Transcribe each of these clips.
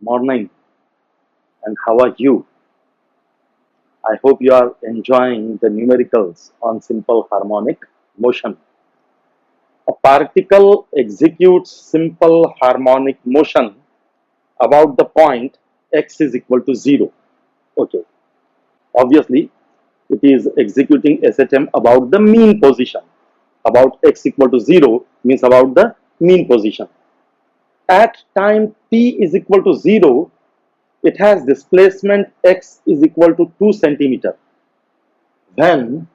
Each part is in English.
Morning, and how are you? I hope you are enjoying the numericals on simple harmonic motion. A particle executes simple harmonic motion about the point x is equal to 0. Okay, obviously it is executing SHM about the mean position. About x equal to 0 means about the mean position. At time t is equal to 0, it has displacement x is equal to 2 centimeter. When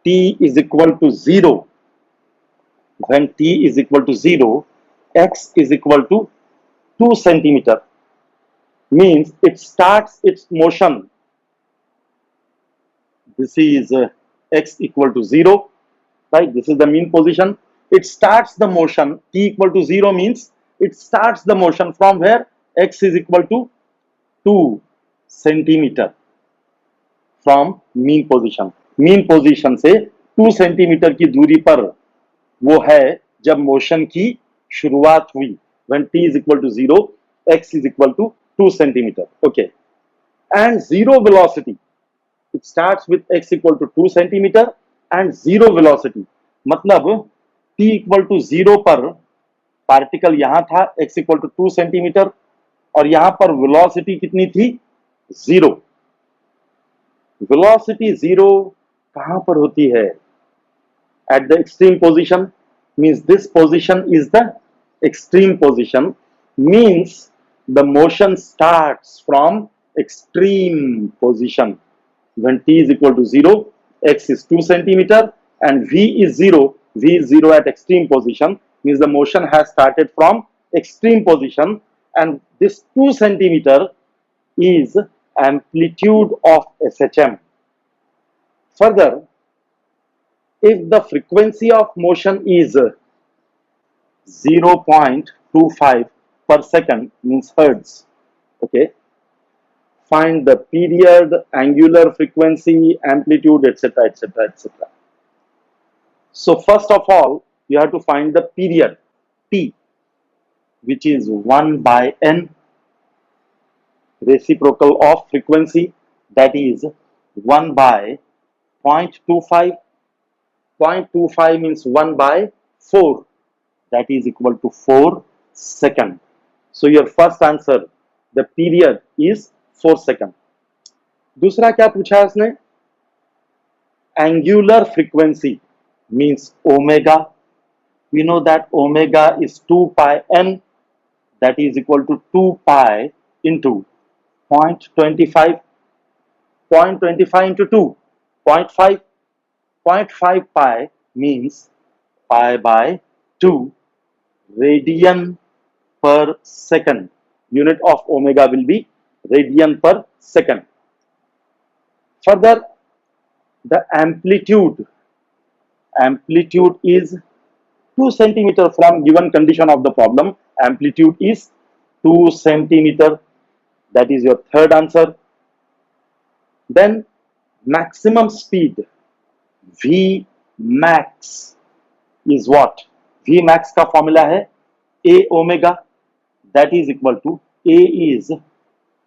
t is equal to 0, when t is equal to 0, x is equal to 2 centimeter, means it starts its motion. This is x equal to 0, right? This is the mean position. It starts the motion. T equal to 0 means it starts the motion from where x is equal to 2 centimeter from mean position. Mean position से 2 centimetre की दूरी पर वो है जब motion की शुरुआत हुई. When t is equal to 0, x is equal to 2 centimeter. Okay. And zero velocity. It starts with x equal to 2 centimeter and zero velocity. मतलब t equal to 0 पर पार्टिकल यहां था x equal to 2 सेंटीमीटर और यहां पर velocity कितनी थी? 0. Velocity 0 कहां पर होती है? At the extreme position, means this position is the extreme position, means the motion starts from extreme position. When t is equal to 0, x is 2 centimeter and v is 0. V is 0 at extreme position, means the motion has started from extreme position, and this 2 centimeter is amplitude of SHM. Further, if the frequency of motion is 0.25 per second, means hertz, okay, find the period, angular frequency, amplitude, etc., etc., etc. So first of all, you have to find the period t, which is 1 by n, reciprocal of frequency, that is 1 by 0.25. 0.25 means 1 by 4, that is equal to 4 seconds. So your first answer, the period is 4 seconds. दूसरा क्या पूछा है उसने? Angular frequency means omega. We know that omega is 2 pi n, that is equal to 2 pi into 0.25. 0.25 into 2, 0.5. 0.5 pi means pi by 2 radian per second. Unit of omega will be radian per second. Further, the amplitude is 2 centimeter from given condition of the problem. Amplitude is 2 centimeter. That is your third answer. Then maximum speed, V max is what? V max का formula है A omega, that is equal to A is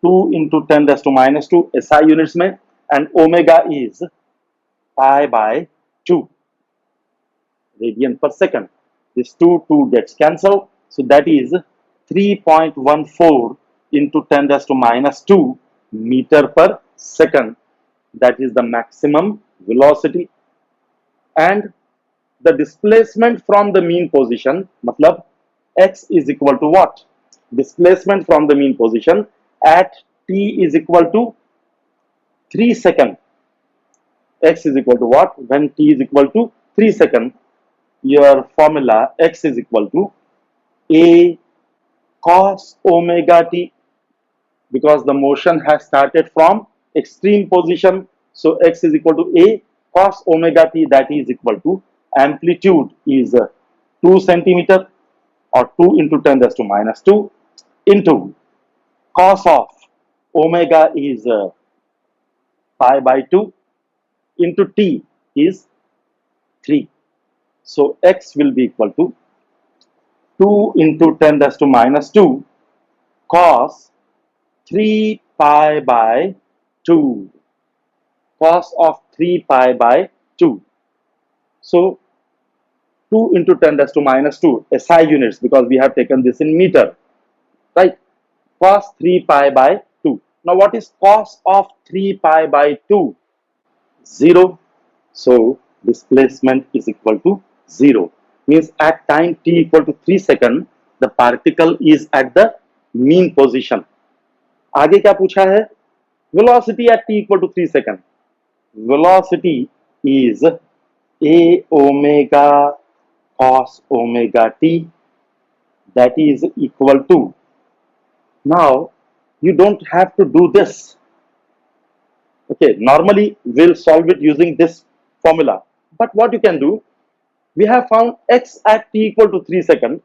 2 into 10 raised to minus 2 SI units में, and omega is pi by 2 radian per second. This 2 gets cancelled, so that is 3.14 into 10 raised to minus 2 meter per second. That is the maximum velocity. And the displacement from the mean position, matlab x is equal to what? Displacement from the mean position at t is equal to 3 seconds. X is equal to what? When t is equal to 3 seconds, your formula x is equal to a cos omega t, because the motion has started from extreme position. So x is equal to a cos omega t, that is equal to amplitude is 2 centimeter or 2 into 10 raised to minus 2 into cos of omega is pi by 2 into t is 3. So x will be equal to 2 into 10 raised to minus 2 cos 3 pi by 2. Cos of 3 pi by 2. So 2 into 10 raised to minus 2 SI units, because we have taken this in meter, right? Cos 3 pi by 2. Now what is cos of 3 pi by 2? 0. So displacement is equal to 0. Means at time t equal to 3 seconds, the particle is at the mean position. आगे क्या पूछा है? Velocity at t equal to 3 seconds. Velocity is a omega cos omega t, that is equal to, now you don't have to do this. Okay, normally we'll solve it using this formula. But what you can do, we have found x at t equal to 3 seconds.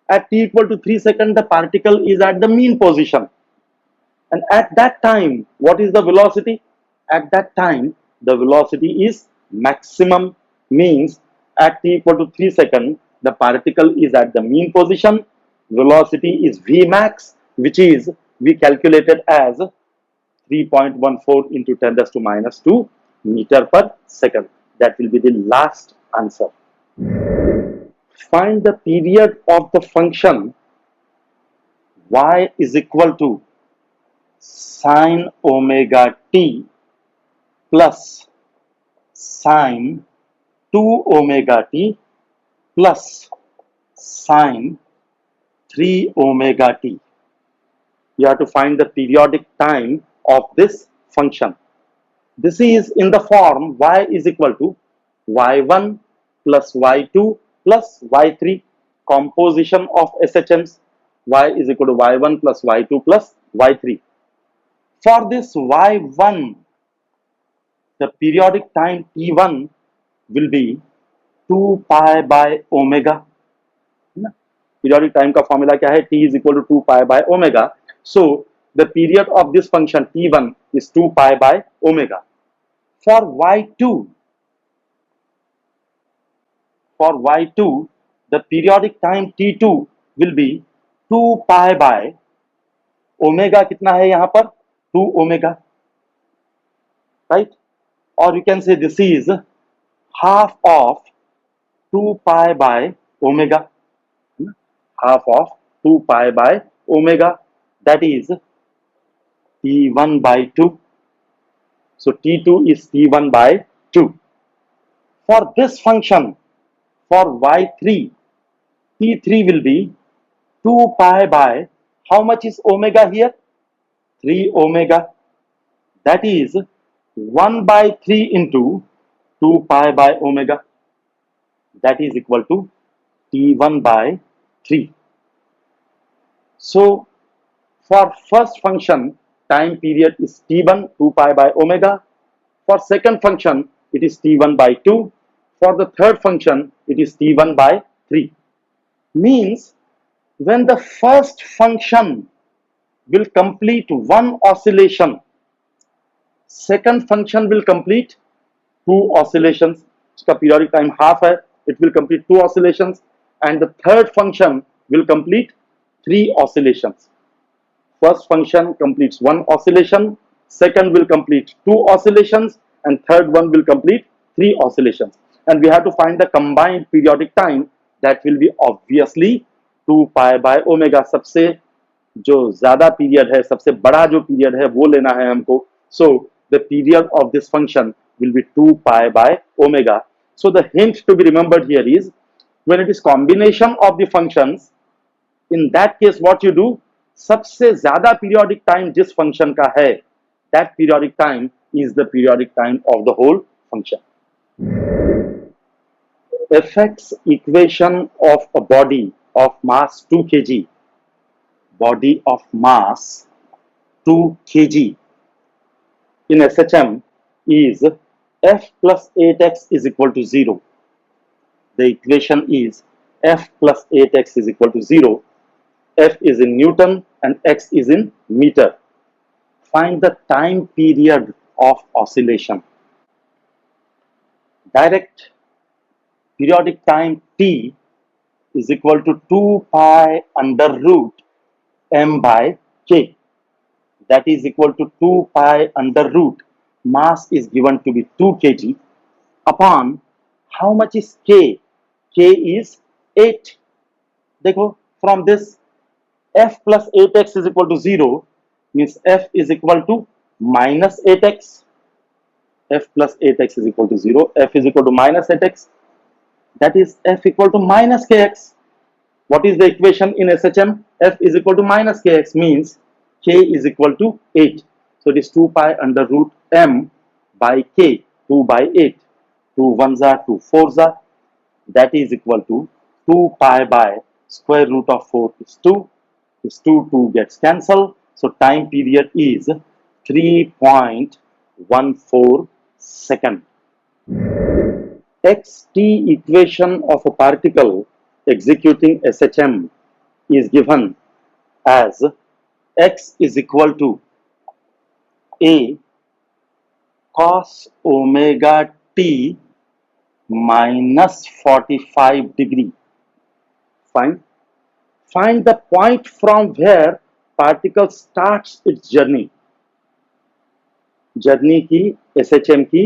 At t equal to 3 seconds, the particle is at the mean position. And at that time, what is the velocity? At that time, the velocity is maximum, means at t equal to 3 seconds, the particle is at the mean position. Velocity is V max, which is we calculated as 3.14 into 10 raised to minus 2 meter per second. That will be the last answer. Find the period of the function y is equal to sine omega t plus sine 2 omega t plus sine 3 omega t. You have to find the periodic time of this function. This is in the form y is equal to y1 plus y2 plus y3, composition of SHMs. Y is equal to y1 plus y2 plus y3. For this y1, the periodic time t1 will be 2 pi by omega. Periodic time का formula क्या है? T is equal to 2 pi by omega. So the period of this function t1 is 2 pi by omega. For y2, the periodic time t2 will be 2 pi by omega. कितना है यहाँ पर? 2 omega, right? Or you can say this is half of 2 pi by omega. Half of 2 pi by omega, that is t1 by 2. So t2 is t1 by 2. For this function, for y3, t3 will be 2 pi by, how much is omega here? 3 omega. That is 1 by 3 into 2 pi by omega. That is equal to t1 by 3. So for first function, time period is t1, 2 pi by omega. For second function, it is t1 by 2. For the third function, it is t1 by 3. Means when the first function will complete one oscillation, second function will complete two oscillations. इसका periodic time half है, it will complete two oscillations, and the third function will complete three oscillations. First function completes one oscillation, second will complete two oscillations, and third one will complete three oscillations. And we have to find the combined periodic time, that will be obviously 2 pi by omega. सबसे जो ज्यादा period है, सबसे बड़ा जो period है वो लेना है हमको. So the period of this function will be 2 pi by omega. So the hint to be remembered here is, when it is combination of the functions, in that case what you do, सबसे ज्यादा periodic time जिस function का है, that periodic time is the periodic time of the whole function. Fx equation of a body of mass 2 kg, body of mass 2 kg in SHM is F plus 8x is equal to 0. The equation is F plus 8x is equal to 0. F is in Newton and x is in meter. Find the time period of oscillation. Direct periodic time t is equal to 2 pi under root m by k. that is equal to 2 pi under root. Mass is given to be 2 kg upon how much is K? K is 8. देखो, from this F plus 8x is equal to 0 means F is equal to minus 8x. F plus 8x is equal to 0. F is equal to minus 8x. That is F equal to minus kx. What is the equation in SHM? F is equal to minus kx means K is equal to 8. So it is 2 pi under root m by K, 2 by 8. 2 1s are 2 4s are. That is equal to 2 pi by square root of 4 is 2. This 2 gets cancelled. So time period is 3.14 second. Xt equation of a particle executing SHM is given as x is equal to a cos omega t minus 45 degree. Fine. Find the point from where particle starts its journey. Journey की SHM की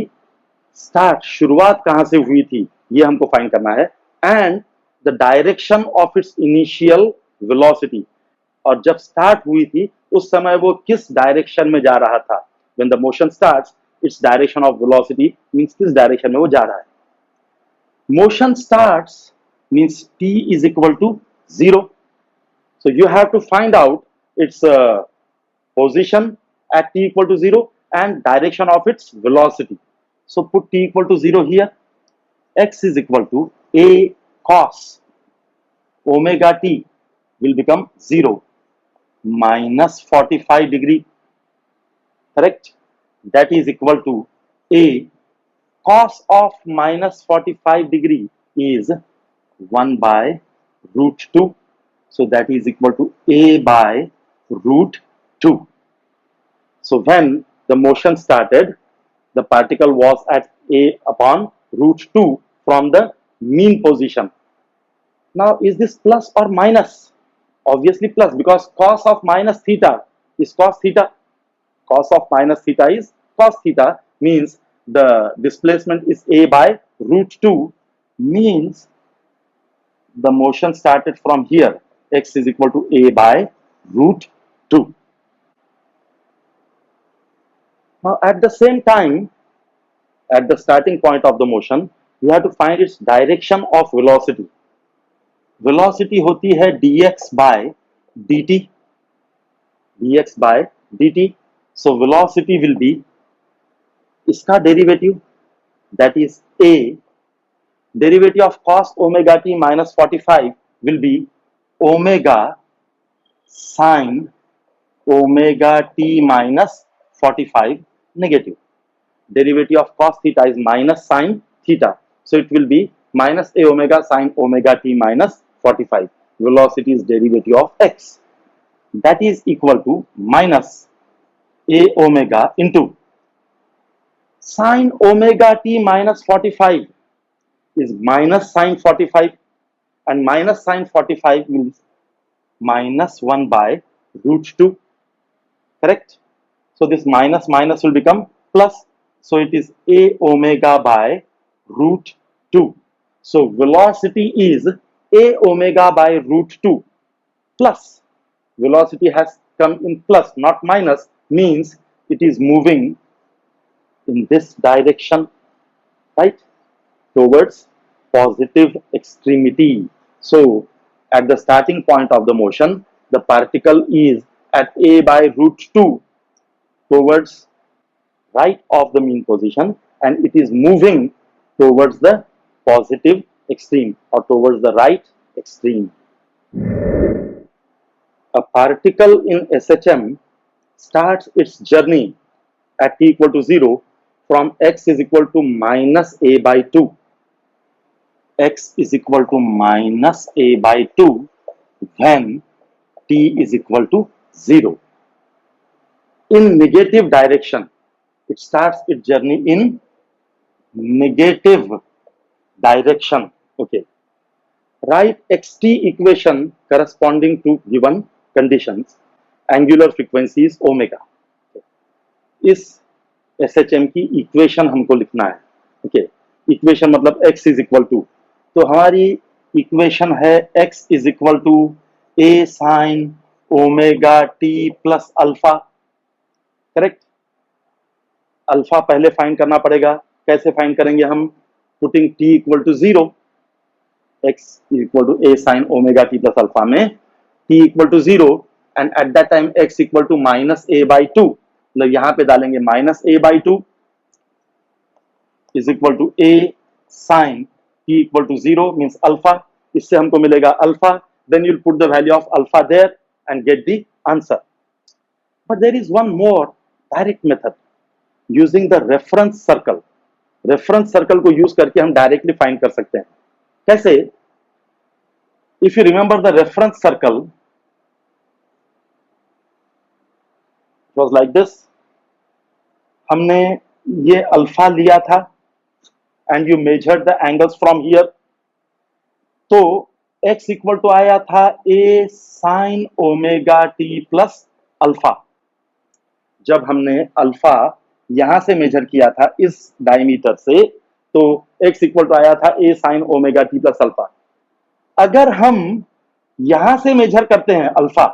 start शुरुआत कहां से हुई थी ये हमको find करना है and the direction of its initial velocity और जब स्टार्ट हुई थी उस समय वो किस डायरेक्शन में जा रहा था when the motion starts its direction of velocity means किस डायरेक्शन में वो जा रहा है motion starts means t is equal to 0 so you have to find out its position at t equal to 0 and direction of its velocity. So put t equal to 0 here. X is equal to a cos omega t will become 0 minus 45 degree. Correct? That is equal to a cos of minus 45 degree is 1 by root 2. So that is equal to a by root 2. So when the motion started, the particle was at a upon root 2 from the mean position. Now is this plus or minus? Obviously plus because cos of minus theta is cos theta. Cos of minus theta is cos theta means the displacement is a by root 2 means the motion started from here x is equal to a by root 2. Now at the same time at the starting point of the motion you have to find its direction of velocity. Velocity hoti hai dx by dt. dx by dt. So velocity will be इसका derivative that is a derivative of cos omega t minus 45 will be omega sin omega t minus 45 negative. Derivative of cos theta is minus sin theta. So it will be minus a omega sin omega t minus 45. Velocity is derivative of x. That is equal to minus a omega into sin omega t minus 45 is minus sin 45 and minus sin 45 means minus 1 by root 2. Correct? So this minus minus will become plus. So it is a omega by root 2. So velocity is a omega by root 2 plus. Velocity has come in plus not minus means it is moving in this direction, right, towards positive extremity. So at the starting point of the motion the particle is at a by root 2 towards right of the mean position and it is moving towards the positive extreme or towards the right extreme. A particle in SHM starts its journey at t equal to 0 from x is equal to minus a by 2. X is equal to minus a by 2 when t is equal to 0. In negative direction, it starts its journey in negative direction. Okay. Write xt equation corresponding to given conditions. Angular frequency is omega. इस SHM की equation हमको लिखना है। Okay, equation मतलब x is equal to, तो हमारी equation है x is equal to a sine omega t plus alpha. Correct. Alpha पहले फाइंड करना पड़ेगा। कैसे फाइंड करेंगे हम? Putting t equal to 0, x equal to a sine omega t plus alpha में t equal to 0 and at that time x equal to minus a by two, मतलब यहां पे डालेंगे minus a by two is equal to a sine t equal to 0 means alpha. इससे हमको मिलेगा alpha, then you put the value of alpha there and get the answer. But there is one more direct method using the reference circle. Reference circle को use करके हम directly find कर सकते हैं। कैसे? If you remember the reference circle was like this. हमने ये alpha लिया था and you measured the angles from here, तो x इक्वल टू आया था a sine omega t plus alpha. जब हमने अल्फा यहां से मेजर किया था इस डायमीटर से, तो x इक्वल टू आया था a sine omega t plus alpha. अगर हम यहां से मेजर करते हैं अल्फा,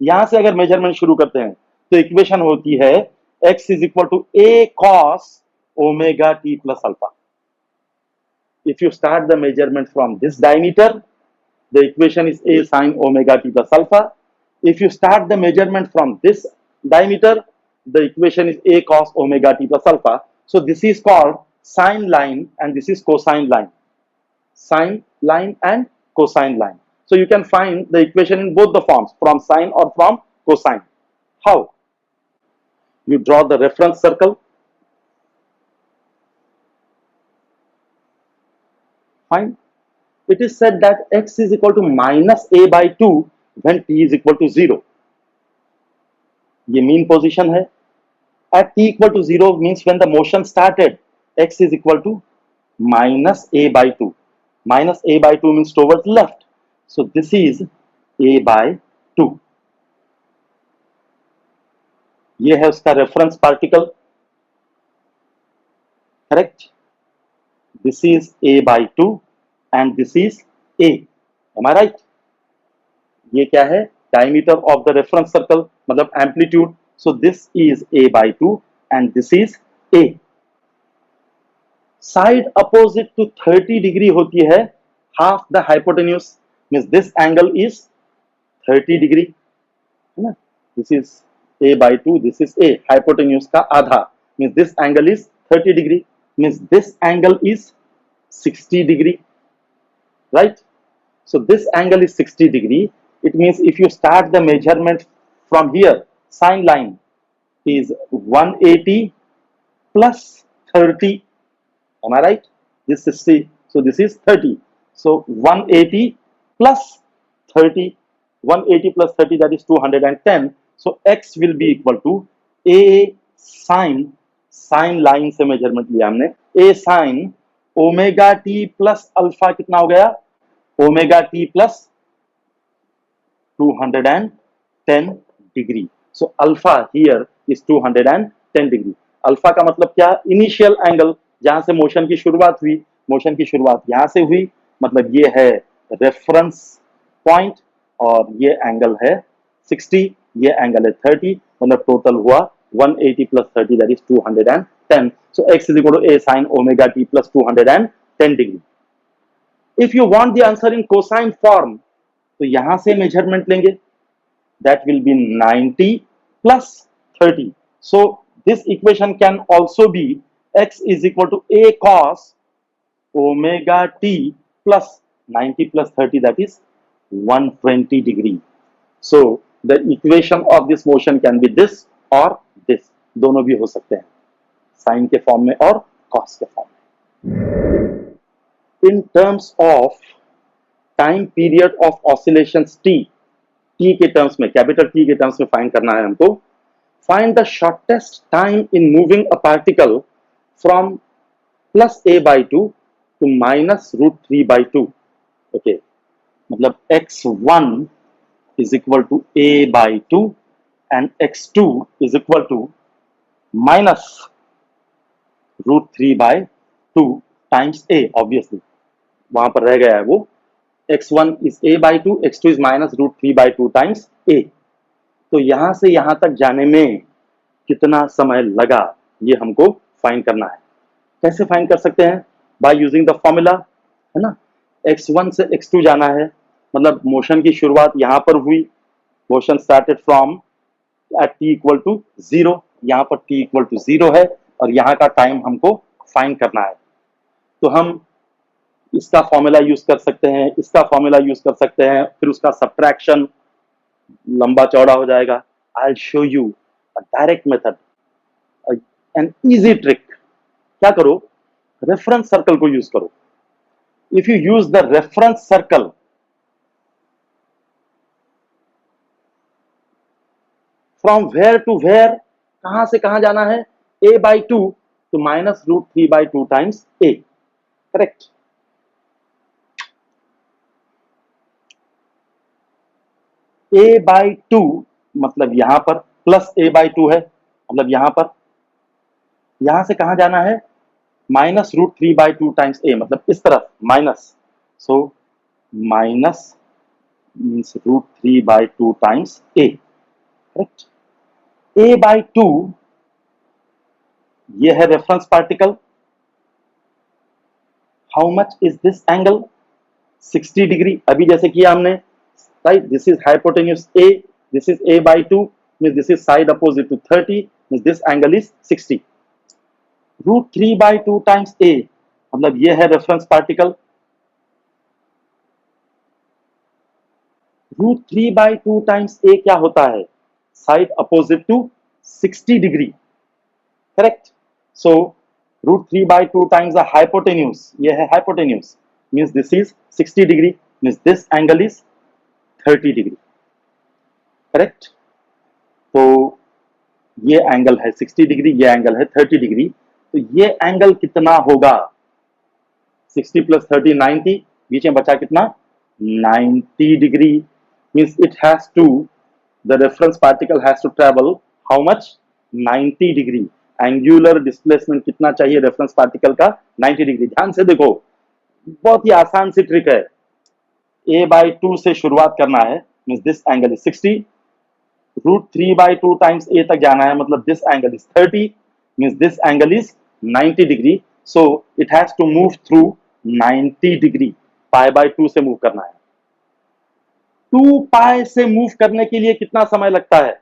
यहां से अगर मेजरमेंट शुरू करते हैं, तो इक्वेशन होती है x is equal to a cos omega t plus alpha. If you start the measurement from this diameter, the equation is a sin omega t plus alpha. If you start the measurement from this diameter, the equation is a cos omega t plus alpha. So this is called sine line and this is cosine line. Sine line and cosine line. So you can find the equation in both the forms, from sine or from cosine. How? You draw the reference circle. Fine. It is said that x is equal to minus a by 2 when t is equal to 0. ये mean position है. At t equal to 0 means when the motion started, x is equal to minus a by 2. Minus a by 2 means towards left. So this is a by 2. ये है उसका reference particle. Correct? This is a by 2 and this is a. Am I right? ये क्या है? Diameter of the reference circle, मतलब amplitude. So this is a by 2 and this is a. Side opposite to 30 degree होती है half the hypotenuse, means this angle is 30 degree, है ना? This is a by 2, this is a. Hypotenuse का आधा, means this angle is 30 degree, means this angle is 60 degree, right? So this angle is 60 degree. It means if you start the measurement from here, sine line is 180 plus 30. Am I right? This is 60. So this is 30. So 180 plus 30. 180 plus 30, that is 210. So x will be equal to a sine line से measurement लिया हमने, a sine omega t plus alpha कितना हो गया? Omega t plus 210 degree. So alpha here is 210 degree. Alpha का मतलब क्या? Initial angle, जहां से मोशन की शुरुआत हुई, मोशन की शुरुआत यहां से हुई, मतलब ये है रेफरेंस पॉइंट और ये एंगल है 60, ये एंगल है 30, मतलब टोटल हुआ 180 plus 30, that is 210. So x is equal to a sin omega t plus 210 degree. If you want the answer in cosine form, तो यहां से मेजरमेंट लेंगे, that will be 90 plus 30. So this equation can also be x is equal to a cos omega t plus 90 plus 30, that is 120 degree. So the equation of this motion can be this or this. दोनों भी हो सकते हैं, sign के form में और cos के form में. In terms of time period of oscillations t, t के टर्म्स में, कैपिटल T के टर्म्स में फाइंड करना है हमको. Find the shortest time in moving a particle from plus a by 2 to minus √3 by 2. Okay, मतलब x1 is equal to a by 2 and x2 is equal to minus √3/2 times A, obviously वहां पर रह गया है वो, x1 is a/2, x2 is minus √3/2 times a। तो यहां से यहां तक जाने में कितना समय लगा, ये हमको फाइंड करना है। कैसे फाइंड कर सकते हैं? बाय यूजिंग द फॉर्मूला, है ना। x1 से x2 जाना है, मतलब मोशन की शुरुआत यहां पर हुई, motion started from at t equal to 0, यहाँ पर t इक्वल टू 0 है और यहाँ का टाइम हमको फाइंड करना है। तो हम इसका फॉर्मूला यूज कर सकते हैं, इसका फॉर्मूला यूज कर सकते हैं, फिर उसका सब्ट्रैक्शन लंबा चौड़ा हो जाएगा। I will show you a direct method, an easy trick. क्या करो? रेफरेंस सर्कल को यूज करो। If you use the reference circle, from where to where, कहां से कहां जाना है? a/2 to minus √3/2 times a, correct. a/2 मतलब यहां पर प्लस a/2 है, मतलब यहां से कहां जाना है? माइनस √3/2 टाइम्स a, मतलब इस तरफ minus, so minus means √3/2 times a, correct. a/2 ये है reference particle. How much is this angle? 60 degree, अभी जैसे किया हमने, right. This is hypotenuse a, this is a/2, means this is side opposite to 30, means this angle is 60। √3/2 times a, मतलब ये है reference particle. √3/2 times a क्या होता है? Side opposite to 60 degree, correct. So √3/2 times the hypotenuse, ये है hypotenuse, means this is 60 degree, means this angle is 30 degree, correct. तो ये एंगल है 60 डिग्री, ये एंगल है 30 डिग्री। तो ये एंगल कितना होगा? 60 प्लस 30 90, बीच में बचा कितना? 90 degree, means it has to, the reference particle has to travel how much? 90 degree. Angular displacement कितना चाहिए रेफरेंस पार्टिकल का? 90 डिग्री। ध्यान से देखो, बहुत ही आसान सी ट्रिक है। a/2 से शुरुआत करना है, means this angle is 60, √3/2 times a तक जाना है, मतलब this angle is 30, means this angle is 90 degree. So it has to move through 90 degree, π/2 से मूव करना है। 2π से मूव करने के लिए कितना समय लगता है?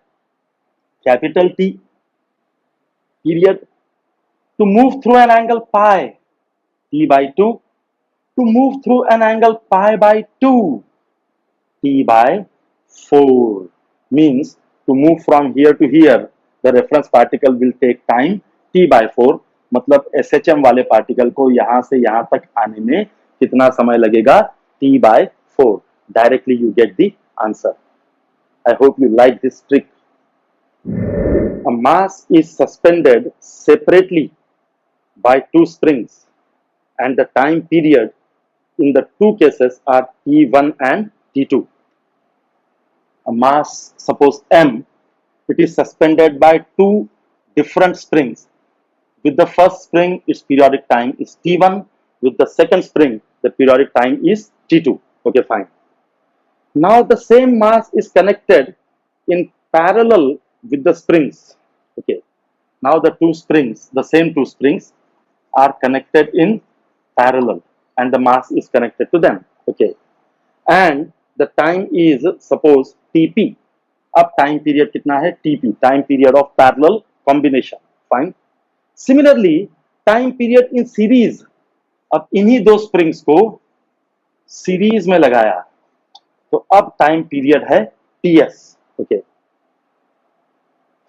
Capital T period. To move through an angle pi, t/2, to move through an angle π/2, t/4, means to move from here to here the reference particle will take time t/4, मतलब SHM वाले particle को यहां से यहां तक आने में कितना समय लगेगा? t/4। Directly you get the answer. I hope you like this trick. A mass is suspended separately by two springs and the time period in the two cases are T1 and T2. A mass, suppose M, it is suspended by two different springs. With the first spring, its periodic time is T1. With the second spring, the periodic time is T2. Okay, fine. Now the same mass is connected in parallel with the springs. Okay. Now the two springs, the same two springs, are connected in parallel and the mass is connected to them. Okay. And the time is suppose TP. अब time period कितना है? TP, time period of parallel combination. Fine. Similarly, time period in series. अब इन्हीं दो springs को series में लगाया, तो अब टाइम पीरियड है TS. Okay.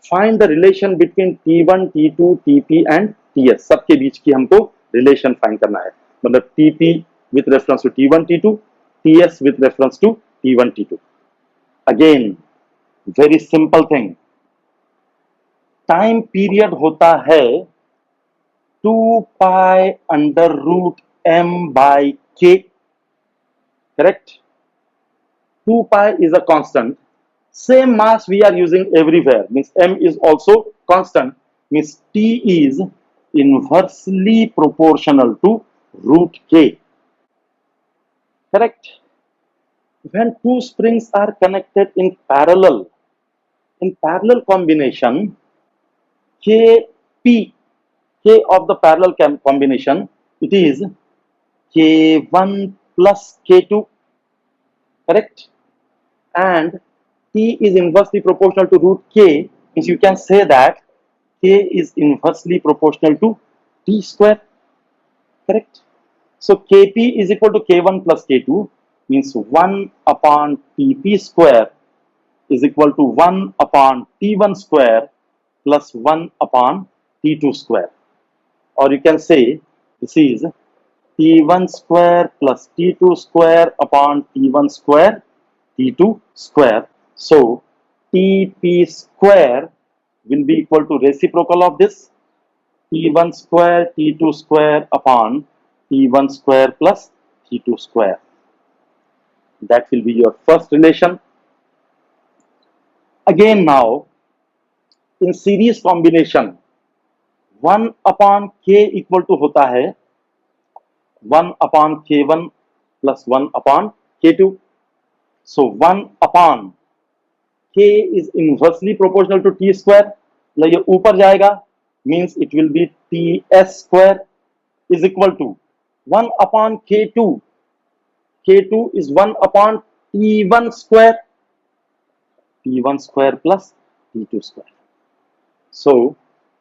Find the relation between T1, T2, TP and TS. सबके बीच की हमको रिलेशन फाइंड करना है, मतलब TP with reference to T1, T2, TS with reference to T1, T2. Again, very simple thing. Time period होता है 2π/√m/k, correct? 2π is a constant. Same mass we are using everywhere, means m is also constant, means t is inversely proportional to root k. Correct? When two springs are connected in parallel combination, Kp, K of the parallel combination, it is K1 plus K2, correct? And T is inversely proportional to root K, means you can say that K is inversely proportional to T square, correct? So Kp is equal to K1 plus K2, means 1 upon Tp square is equal to 1 upon T1 square plus 1 upon T2 square. Or you can say this is T1 square plus T2 square upon T1 square, T2 square. So Tp square will be equal to reciprocal of this, T1 square, T2 square upon T1 square plus T2 square. That will be your first relation. Again now, in series combination, 1 upon k equal to होता है 1 upon k1 plus 1 upon k2. So 1 upon k is inversely proportional to t square. मतलब ये ऊपर जाएगा, means it will be ts square is equal to 1 upon k2. K2 is 1 upon t1 square, t1 square plus t2 square. So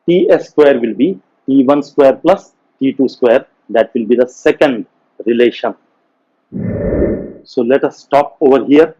ts square will be t1 square plus t2 square. That will be the second relation. So let us stop over here.